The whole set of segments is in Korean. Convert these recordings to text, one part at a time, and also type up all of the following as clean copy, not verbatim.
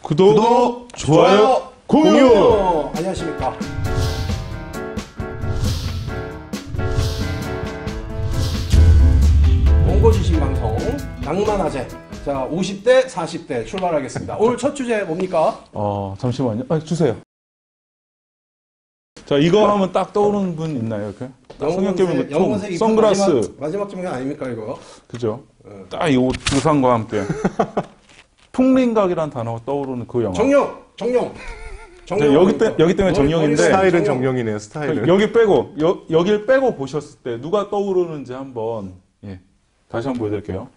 구독, 좋아요, 공유! 안녕하십니까. 원고지식 방송 낭만화제. 자, 50대, 40대 출발하겠습니다. 오늘 첫 주제 뭡니까? 잠시만요. 주세요. 자, 이거 하면 딱 떠오르는 분 있나요? 이렇게? 성형개비 총, 선글라스. 마지막 장면 아닙니까, 이거? 그죠? 딱 이 옷, 의상과 함께. 풍림각이라는 단어가 떠오르는 그 영화. 정령. 여기 때문에 정령인데. 스타일은 정령이네요, 스타일은. 여기 빼고, 여길 빼고 보셨을 때 누가 떠오르는지 한번, 다시 한번 보여드릴게요.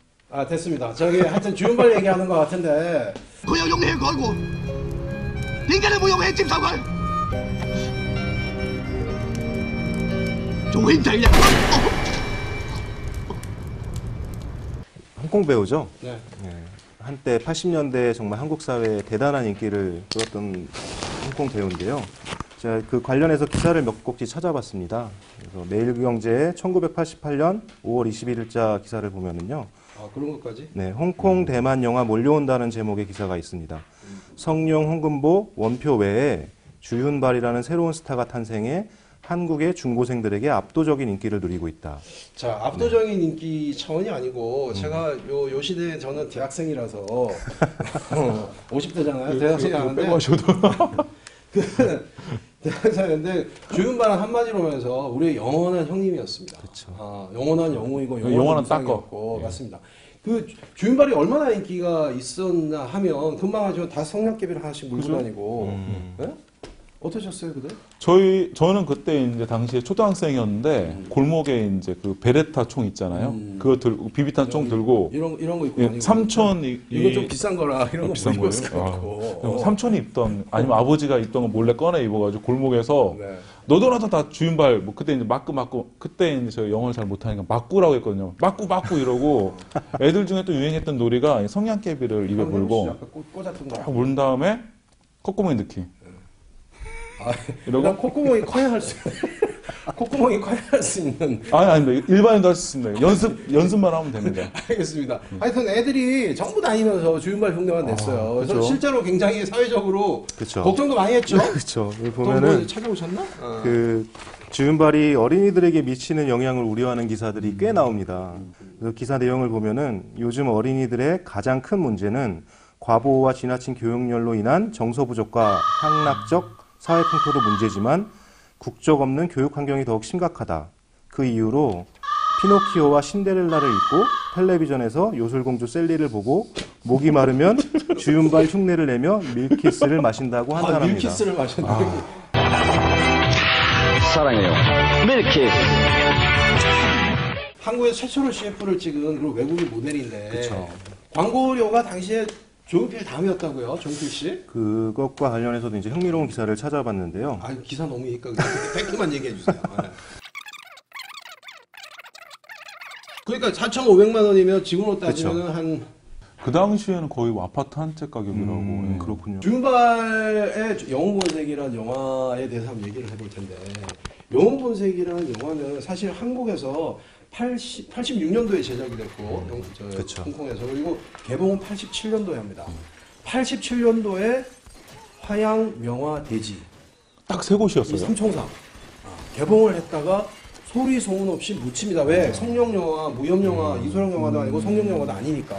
됐습니다. 저기 하여튼 주윤발 얘기하는 것 같은데. 고용용해 걸고 인간의 무용해 찜사관 조인장이야. 홍콩 배우죠? 네. 한때 80년대에 정말 한국 사회에 대단한 인기를 끌었던 홍콩 배우인데요. 제가 그 관련해서 기사를 몇 곡지 찾아봤습니다. 그래서 매일경제의 1988년 5월 21일자 기사를 보면은요. 그런 것까지? 네, 홍콩 대만 영화 몰려온다는 제목의 기사가 있습니다. 성룡, 홍금보, 원표 외에 주윤발이라는 새로운 스타가 탄생해 한국의 중고생들에게 압도적인 인기를 누리고 있다. 자, 압도적인 인기 차원이 아니고 제가 요 시대에 저는 대학생이라서 50대잖아요. 대학생이 아닌데 빼고 하셔도. 대학생인데 주윤발은 한마디로 하면서 우리의 영원한 형님이었습니다. 그렇죠. 영원한 영웅이고 영원한 닦고 맞습니다. 그 주윤발이 얼마나 인기가 있었나 하면 금방 하지만 다 성냥개비를 하나씩 물고 다니고 네? 어떠셨어요, 그때? 저는 그때 이제 당시에 초등학생이었는데 골목에 이제 그 베레타 총 있잖아요. 그거 들고 비비탄 총 들고 이런 거 입고 다니고. 삼촌이 이거 좀 비싼 거라 이런 거 비싼 못 거예요. 입었고. 삼촌이 입던 아니면 아버지가 입던 거 몰래 꺼내 입어가지고 골목에서 너도 나도 다 주윤발 뭐 그때 이제 맞고 그때 이제 저 영어를 잘 못하니까 맞구라고 했거든요. 맞구 이러고 애들 중에 또 유행했던 놀이가 성냥개비를 입에 물고 꽂았던 거. 딱 물 다음에 콧구멍에 넣기. 이러고 콧구멍이 커야 할 수 콧구멍이 커야 할 수 있는. 아닙니다. 일반인도 할 수 있습니다. 연습만 하면 됩니다. 알겠습니다. 하여튼 애들이 전부 다니면서 주윤발 흉내만 냈어요. 그래서 그렇죠. 실제로 굉장히 사회적으로 그렇죠. 걱정도 많이 했죠. 그렇죠. 여기 보면은 찾아오셨나? 그 주윤발이 어린이들에게 미치는 영향을 우려하는 기사들이 꽤 나옵니다. 그 기사 내용을 보면은 요즘 어린이들의 가장 큰 문제는 과보호와 지나친 교육열로 인한 정서 부족과 향락적 사회 풍토도 문제지만 국적 없는 교육 환경이 더욱 심각하다. 그 이유로 피노키오와 신데렐라를 읽고 텔레비전에서 요술공주 셀리를 보고 목이 마르면 주윤발 흉내를 내며 밀키스를 마신다고 한다랍니다. 밀키스를 마셨는데. 사랑해요 밀키스. 한국에서 최초로 CF를 찍은 그리고 외국인 모델인데 그쵸. 광고료가 당시에 조용필 다음이었다고요, 조용필 씨? 그것과 관련해서도 이제 흥미로운 기사를 찾아봤는데요. 기사 너무 이니까 팩트만 얘기해 주세요. 그러니까 4,500만 원이면 지금으로 따지면 한 그 당시에는 거의 아파트 한 채 가격이라고. 그렇군요. 주윤발의 영웅본색이라는 영화에 대해서 한번 얘기를 해볼 텐데 영웅본색이라는 영화는 사실 한국에서 86년도에 제작이 됐고 그쵸. 홍콩에서 그리고 개봉은 87년도에 합니다. 87년도에 화양 명화 대지 딱 세 이 곳이었어요. 삼총사 개봉을 했다가 소리 소문 없이 묻힙니다. 왜? 성룡 영화, 무협 영화, 이소룡 영화도 아니고 성룡 영화도 아니니까.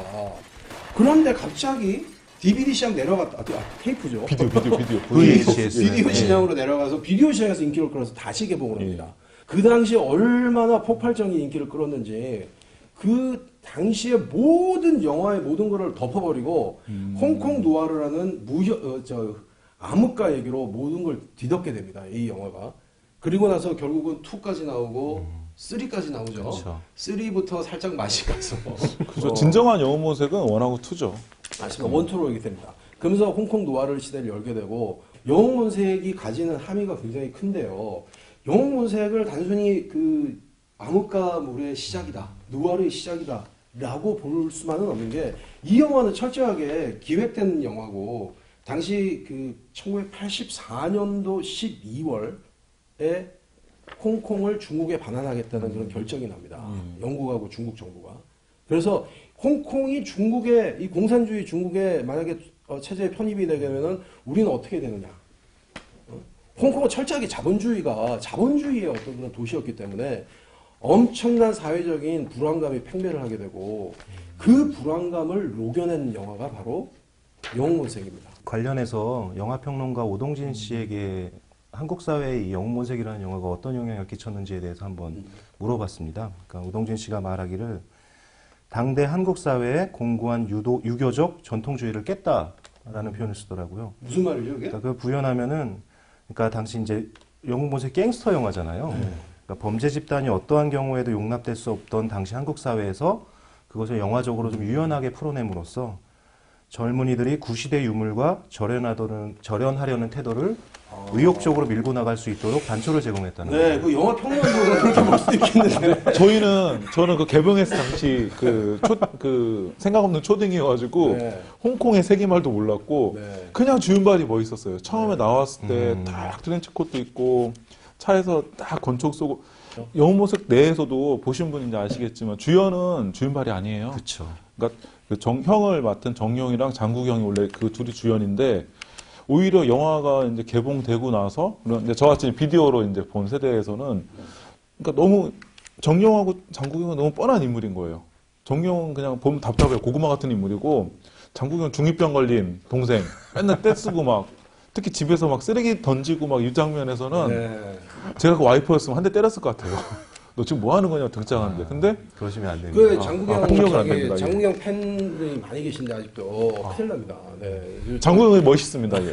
그런데 갑자기 DVD 시장 내려갔다. 테이프죠. 비디오. VHS. 비디오 시장으로 내려가서 비디오 시장에서 인기를 끌어서 다시 개봉을 합니다. 그 당시에 얼마나 폭발적인 인기를 끌었는지 그 당시에 모든 영화의 모든 거를 덮어버리고 홍콩 누아르라는 암흑가 얘기로 모든 걸 뒤덮게 됩니다. 이 영화가. 그리고 나서 결국은 2까지 나오고 3까지 나오죠. 그렇죠. 3부터 살짝 맛이 가서. 그래서 진정한 영웅본색은 1하고 2죠. 맞습니다. 원투로 오게 됩니다. 그러면서 홍콩 노아르 시대를 열게 되고 영웅본색이 가지는 함의가 굉장히 큰데요. 영웅본색을 단순히 그 암흑가물의 시작이다, 누아르의 시작이다 라고 볼 수만은 없는 게 이 영화는 철저하게 기획된 영화고 당시 그 1984년도 12월에 홍콩을 중국에 반환하겠다는 그런 결정이 납니다. 영국하고 중국 정부가. 그래서 홍콩이 중국에 이 공산주의 중국에 만약에 체제에 편입이 되면은 우리는 어떻게 되느냐? 홍콩은 철저하게 자본주의의 어떤 그런 도시였기 때문에 엄청난 사회적인 불안감이 팽배를 하게 되고 그 불안감을 녹여낸 영화가 바로 영웅본색입니다. 관련해서 영화평론가 오동진 씨에게 한국 사회의 이 영웅본색이라는 영화가 어떤 영향을 끼쳤는지에 대해서 한번 물어봤습니다. 그러니까 오동진 씨가 말하기를 당대 한국 사회의 공고한 유교적 전통주의를 깼다라는 표현을 쓰더라고요. 무슨 말이죠, 그게? 그러니까 그 구현하면은 그러니까 당시 이제 영웅본색 갱스터 영화잖아요. 그러니까 범죄 집단이 어떠한 경우에도 용납될 수 없던 당시 한국 사회에서 그것을 영화적으로 좀 유연하게 풀어냄으로써 젊은이들이 구시대 유물과 절연하려는 태도를 의욕적으로 밀고 나갈 수 있도록 단초를 제공했다는 네, 거죠. 그 영화 평론가가 그렇게 볼 수도 있겠는데. 저는 그 개봉했을 당시 그 생각 없는 초딩이어가지고 네. 홍콩의 세기말도 몰랐고 네. 그냥 주윤발이 멋있었어요. 처음에 나왔을 때 딱 트렌치코트 입고 차에서 딱 권총 쏘고 영웅본색 내에서도 보신 분인지 아시겠지만 주연은 주윤발이 아니에요. 그렇죠. 그러니까 그 형을 맡은 정용이랑 장국영이 원래 그 둘이 주연인데 오히려 영화가 이제 개봉되고 나서 이제 저같이 비디오로 이제 본 세대에서는 그러니까 너무 정용하고 장국영은 너무 뻔한 인물인 거예요. 정용은 그냥 보면 답답해요. 고구마 같은 인물이고 장국영은 중2병 걸린 동생 맨날 떼쓰고 막 특히 집에서 막 쓰레기 던지고 막 이 장면에서는 네. 제가 그 와이프였으면 한 대 때렸을 것 같아요. 너 지금 뭐 하는 거냐 등장하는데 근데 그러시면 안 됩니다. 그 장국영, 폭력은 안 됩니다, 장국영 팬들이 많이 계신데 아직도 큰일 납니다. 네. 장국영이 멋있습니다. 예.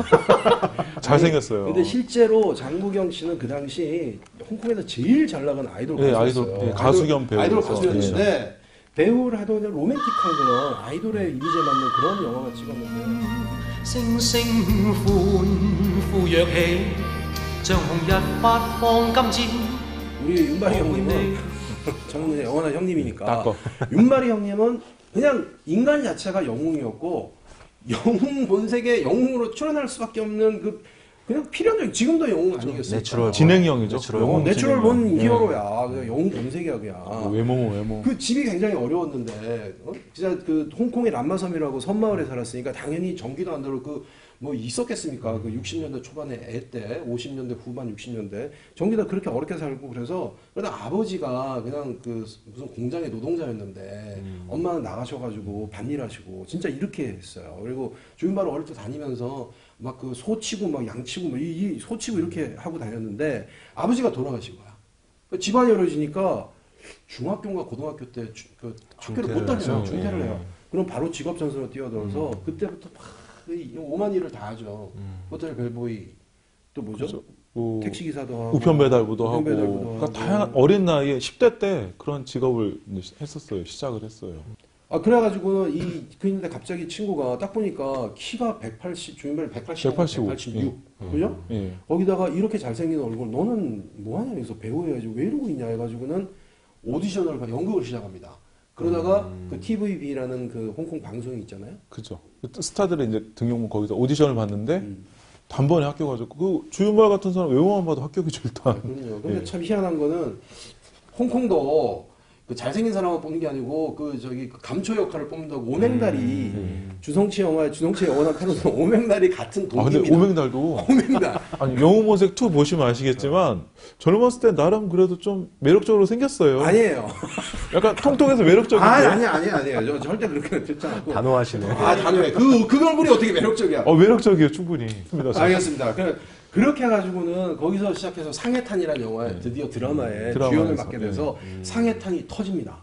잘생겼어요. 근데 실제로 장국영 씨는 그 당시 홍콩에서 제일 잘 나간 아이돌 예, 가수였어요. 아이돌, 예, 가수 겸 배우였어요. 아이돌 가수였는데 배우를 하던 로맨틱한 그런 아이돌의 이미지에 맞는 그런 영화가 찍었는데 聲聲歡呼躍起，像紅日發放金箭。 우리 윤발이 형님은 저는 영원한 형님이니까 닦어. 윤발이 형님은 그냥 인간 자체가 영웅이었고 영웅 본색의 영웅으로 출연할 수밖에 없는 그 그냥 필연적 지금도 영웅 아니겠습니까? 내추럴 진행형이죠. 내추럴 본 진행형. 히어로야. 그냥 영웅 본색이야 그냥. 외모. 그 집이 굉장히 어려웠는데 진짜 그 홍콩의 람마섬이라고 섬마을에 살았으니까 당연히 전기도 안 들어오고 그 뭐 있었겠습니까? 그 60년대 초반에 애 때 50년대 후반 60년대 전기도 그렇게 어렵게 살고 그래서 그러다 아버지가 그냥 그 무슨 공장의 노동자였는데 엄마는 나가셔가지고 밭일하시고 진짜 이렇게 했어요. 그리고 주윤발은 어릴 때 다니면서 막 그 소치고 막 양치고 막 이 소치고 이렇게 하고 다녔는데 아버지가 돌아가신 거야. 그 집안이 어려지니까 중학교인가 고등학교 때 그 학교를 못 다녀요. 중퇴를 해요. 그럼 바로 직업 전선으로 뛰어들어서 그때부터 막 오만 일을 다 하죠. 호텔 벨보이 또 뭐죠? 그렇죠. 뭐 택시 기사도 하고 우편 배달부도 하고 우편 배달부도 그러니까 하고. 다양한 어린 나이에 10대 때 그런 직업을 이제 했었어요. 시작을 했어요. 아 그래가지고 근데 갑자기 친구가 딱 보니까 키가 180 주인발이 185, 186 그죠? 예. 거기다가 이렇게 잘생긴 얼굴 너는 뭐하냐 여기서 배우해야지 왜 이러고 있냐 해가지고는 오디션을 연극을 시작합니다. 그러다가 그 TVB라는 그 홍콩 방송이 있잖아요. 그죠. 스타들이 이제 등용문 거기서 오디션을 봤는데 단번에 합격하셨고 그 주윤발 같은 사람 외모만 봐도 합격이죠 일단. 그럼요. 근데 예. 참 희한한 거는 홍콩도 그 잘생긴 사람을 뽑는 게 아니고 그 저기 그 감초 역할을 뽑는다고 오맹달이 주성치 영원한 패러디 오맹달이 같은 아 동기입니다. 근데 오맹달도 오맹달. 아니 영웅본색 2 보시면 아시겠지만 젊었을 때 나름 그래도 좀 매력적으로 생겼어요. 아니에요. 약간 통통해서 매력적인데. 아니에요. 저 절대 그렇게 듣지 않고. 단호하시네. 단호해. 그 얼굴이 어떻게 매력적이야? 매력적이에요 충분히. 알겠습니다. 그렇게 해가지고는 거기서 시작해서 상해탄이라는 영화에 드디어 드라마에 주연을 맡게 돼서 상해탄이 터집니다.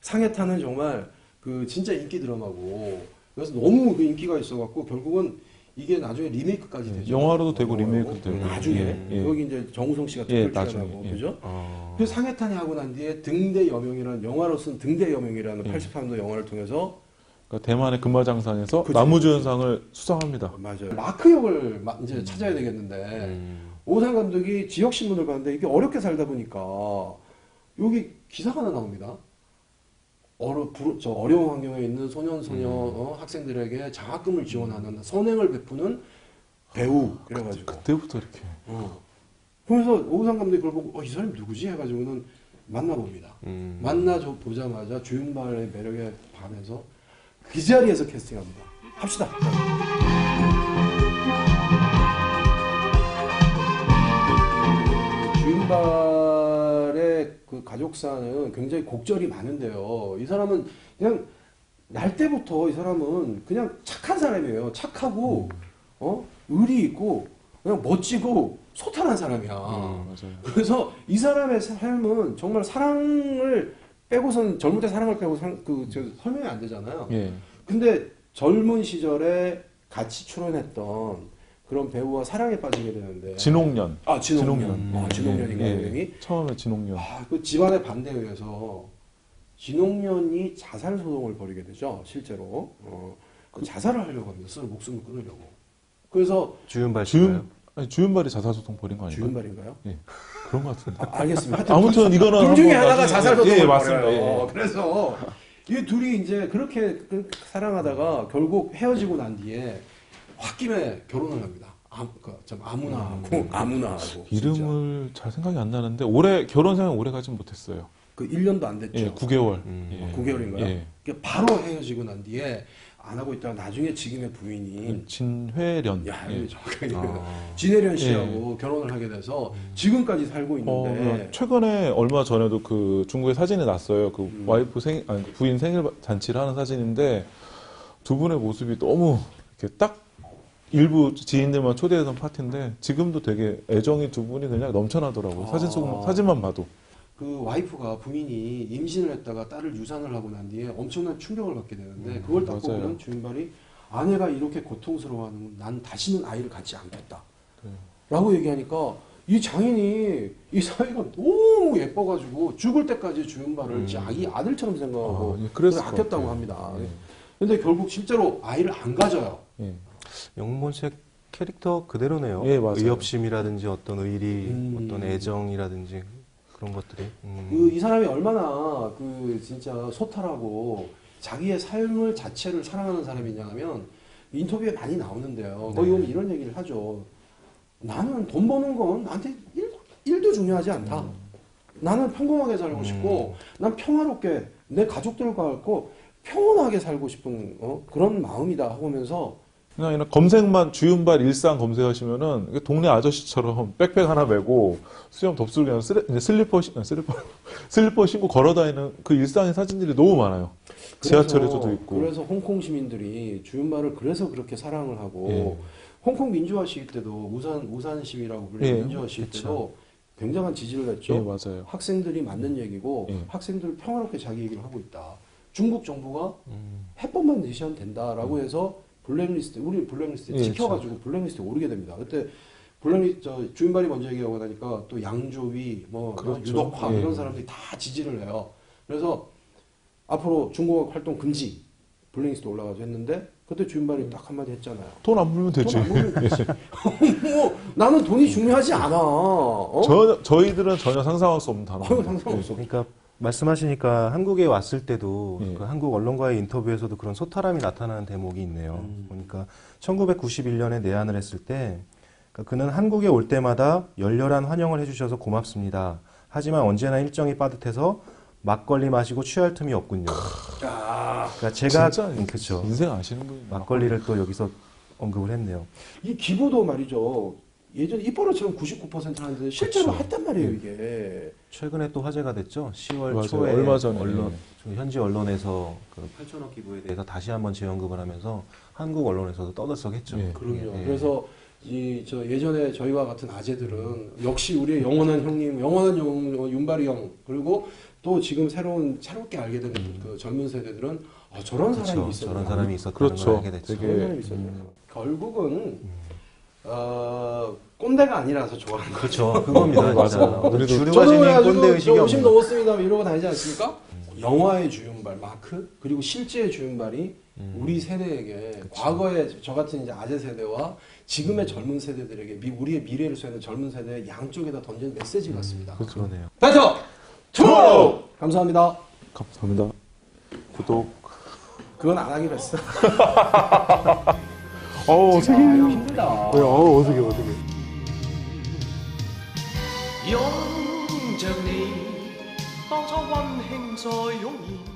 상해탄은 정말 그 진짜 인기 드라마고 그래서 너무 그 인기가 있어갖고 결국은 이게 나중에 리메이크까지 되죠. 영화로도 되고 리메이크도 되고. 나중에 예. 여기 이제 정우성 씨가 예, 특별 나중에, 출연하고 예. 그죠? 그 상해탄이 하고 난 뒤에 등대 여명이라는 영화로서는 등대 여명이라는 83도 영화를 통해서 그러니까 대만의 금화장상에서 그죠. 나무주연상을 수상합니다. 맞아요. 마크 역을 이제 찾아야 되겠는데 오상 감독이 지역 신문을 봤는데 이게 어렵게 살다 보니까 여기 기사가 하나 나옵니다. 어려운 환경에 있는 소녀 학생들에게 장학금을 지원하는 선행을 베푸는 배우 그래가지고 그때부터 이렇게. 그래서 오상 감독이 그걸 보고 이 사람이 누구지 해가지고는 만나봅니다. 보자마자 주윤발의 매력에 반해서 그 자리에서 캐스팅합니다. 합시다. 주윤발의 그 가족사는 굉장히 곡절이 많은데요. 이 사람은 그냥 날 때부터 이 사람은 그냥 착한 사람이에요. 착하고 의리 있고 그냥 멋지고 소탈한 사람이야. 맞아요. 그래서 이 사람의 삶은 정말 사랑을 빼고선 젊을 때 사랑을 빼고 설명이 안 되잖아요. 예. 근데 젊은 시절에 같이 출연했던 그런 배우와 사랑에 빠지게 되는데 진홍년. 진홍년. 진홍년인가 예. 이름이? 처음에 진홍년. 그 집안의 반대에 의해서 진홍년이 자살 소송을 벌이게 되죠. 실제로 그 자살을 하려고 합니다. 스스로 목숨을 끊으려고. 그래서 주윤발 씨가요? 주윤발이 자살소송 벌인 거 아닌가요? 주윤발인가요? 예. 그런 것 같은데. 알겠습니다. 아무튼 이거는 둘 중에 한번 하나가 나중에- 자살 소송을 예, 맞습니다. 벌여요. 예. 그래서 이 둘이 이제 그렇게 사랑하다가 결국 헤어지고 난 뒤에 홧김에 결혼을 합니다. 아무나 하고 아무나 하고. 이름을 잘 생각이 안 나는데 올해 결혼 생활 오래 가진 못했어요. 그 1년도 안 됐죠. 예, 9개월. 9개월인가요? 예. 바로 헤어지고 난 뒤에 안 하고 있다가 나중에 지금의 부인인 진회련. 야, 예. 이거 정확하게 진혜련 씨하고 결혼을 하게 돼서 지금까지 살고 있는데 최근에 얼마 전에도 그 중국에 사진이 났어요. 그 와이프 부인 생일 잔치를 하는 사진인데 두 분의 모습이 너무 이렇게 딱 일부 지인들만 초대해서 파티인데 지금도 되게 애정이 두 분이 그냥 넘쳐나더라고요. 사진만 봐도. 그 와이프가 부인이 임신을 했다가 딸을 유산을 하고 난 뒤에 엄청난 충격을 받게 되는데 그걸 딱 맞아요. 보면 주윤발이 아내가 이렇게 고통스러워하는 난 다시는 아이를 갖지 않겠다 라고 얘기하니까 이 장인이 이 사위가 너무 예뻐가지고 죽을 때까지 주윤발을 자기 아들처럼 생각하고 예, 그래서 그랬을 것 아꼈다고 같아요. 합니다. 예. 근데 결국 실제로 아이를 안 가져요. 예. 영문색 캐릭터 그대로네요. 예, 맞아요. 의협심이라든지 어떤 의리, 어떤 애정이라든지 그런 것들이. 이 사람이 얼마나 진짜 소탈하고 자기의 삶을 자체를 사랑하는 사람이냐 하면 인터뷰에 많이 나오는데요. 거기 보면 이런 얘기를 하죠. 나는 돈 버는 건 나한테 일도 중요하지 않다. 나는 평범하게 살고 싶고 난 평화롭게 내 가족들과 있고 평온하게 살고 싶은 그런 마음이다 하면서 그냥 검색만 주윤발 일상 검색하시면은 이게 동네 아저씨처럼 백팩 하나 메고 수염 덥슬 그냥 슬리퍼 신고 걸어다니는 그 일상의 사진들이 너무 많아요. 지하철에서도 있고. 그래서 홍콩 시민들이 주윤발을 그래서 그렇게 사랑을 하고 예. 홍콩 민주화 시위 때도 우산 시위라고 불리는 예, 민주화 시위 때도 굉장한 지지를 했죠. 예, 맞아요. 학생들이 맞는 얘기고 예. 학생들 평화롭게 자기 얘기를 하고 있다. 중국 정부가 해법만 내시하면 된다라고 해서 우리 블랙리스트에 예, 찍혀가지고 블랙리스트에 오르게 됩니다. 그때 주윤발이 먼저 얘기하고 나니까 또 양조위, 그렇죠. 유덕화 예. 이런 사람들이 다 지지를 해요. 그래서 앞으로 중공업 활동 금지 블랙리스트 올라가서 했는데 그때 주윤발이 딱 한마디 했잖아요. 돈 안 물면 되지. 돈 안 물면 되지. 나는 돈이 중요하지 않아. 저희들은 전혀 상상할 수 없는 단어. 상관없어. 그러니까 말씀하시니까 한국에 왔을 때도 예. 그 한국 언론과의 인터뷰에서도 그런 소탈함이 나타나는 대목이 있네요. 보니까 1991년에 내한을 했을 때 그러니까 그는 한국에 올 때마다 열렬한 환영을 해주셔서 고맙습니다. 하지만 언제나 일정이 빠듯해서 막걸리 마시고 취할 틈이 없군요. 그러니까 제가 진짜 그렇죠. 인생 아시는 분이 막걸리를 또 여기서 언급을 했네요. 이 기부도 말이죠. 예전에 입버릇처럼 99% 하는데 실제로 그렇죠. 했단 말이에요, 이게. 최근에 또 화제가 됐죠. 10월 맞아요. 초에 얼마 전에. 현지 언론에서 그 8천억 기부에 대해서 다시 한번 재언급을 하면서 한국 언론에서도 떠들썩했죠. 예. 그럼요. 예. 그래서 예전에 저희와 같은 아재들은 역시 우리의 영원한 형님, 영원한 윤발이 형, 그리고 또 지금 새롭게 알게 된 그 젊은 세대들은 저런 사람이 그렇죠. 있었구나. 저런 사람이 있었다는 그렇죠. 걸 알게 됐죠. 되게 저런 사람이 있었구나. 결국은 꼰대가 아니라서 좋아하는 거죠. 그렇죠. 그겁니다. 맞아. 진짜. 우리도 주류가 저도 지닌 그래가지고 꼰대 의식이 50 없는. 넘었습니다 이러고 다니지 않습니까? 영화의 주윤발 마크 그리고 실제의 주윤발이 우리 세대에게 과거의 저 같은 이제 아재 세대와 지금의 젊은 세대들에게 우리의 미래를 쏘는 젊은 세대의 양쪽에다 던진 메시지 같습니다. 그러네요. 배터 투모로우 감사합니다. 감사합니다. 구독. 그건 안 하기로 했어. 어색해. 힘들다. 어색해. 擁着你，當初溫馨再湧現。